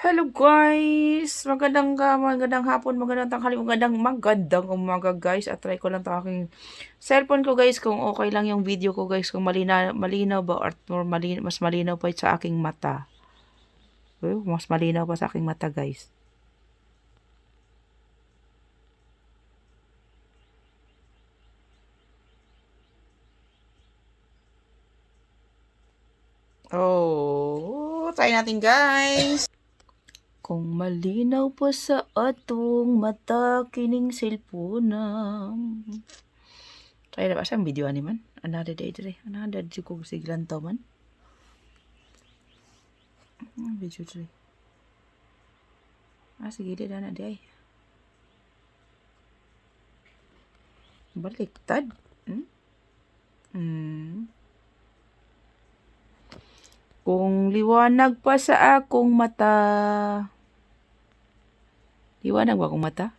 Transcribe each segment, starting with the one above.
Hello guys! Magandang hapon, magandang tanghali, magandang umaga guys. At try ko lang 'tong aking cellphone ko guys kung okay lang yung video ko guys, kung malinaw ba or mas malinaw pa sa aking mata. Mas malinaw pa sa aking mata guys. Try natin guys. Kung malinaw pa sa atong mata kining cellphone. Try na ba siyang video ni man? Another day dire. Another di ko siglan to man. Video dire. Sige di na di ay. Baliktad. Kung liwanag pa sa akong mata. Liwanag ba akong mata?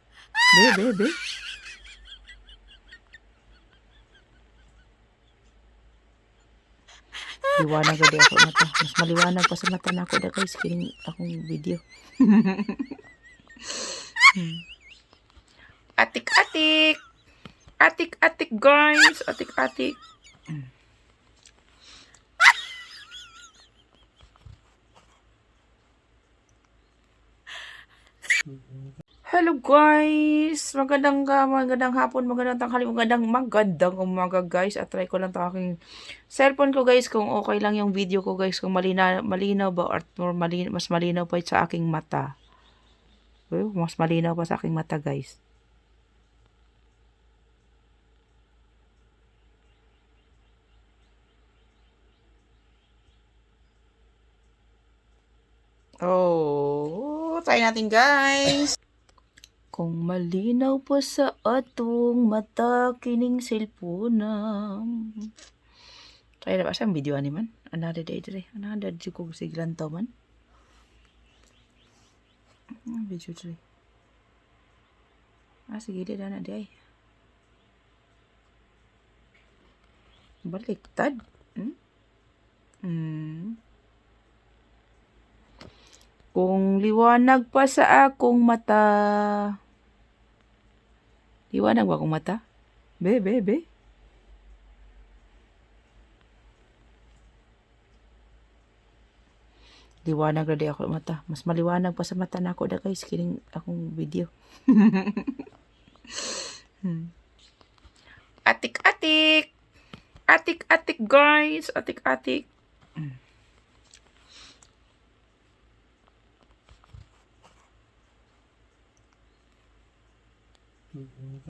Be. Liwanag ba di ako mata? Mas maliwanag pa sa mata na ako da guys. Kining akong video. Atik-atik. Atik-atik guys. Atik-atik. Hello guys! Magandang hapon, magandang tanghali, magandang umaga guys. At try ko lang 'tong aking cellphone ko guys kung okay lang yung video ko guys, kung malinaw ba or mas malinaw pa sa aking mata. Mas malinaw pa sa aking mata guys. Try natin guys. Kung malinaw pa sa atong mata kining cellphone. Try na ba siyang video ni man? Another day dire. Another di ko siglan to man. Video dire. Sige di na di ay. Baliktad. Kung liwanag pa sa akong mata. Liwanag ba akong mata? Be. Liwanag na di ako mata. Mas maliwanag pa sa mata na ako da guys. Kining akong video. Atik-atik. Atik-atik guys. Atik-atik.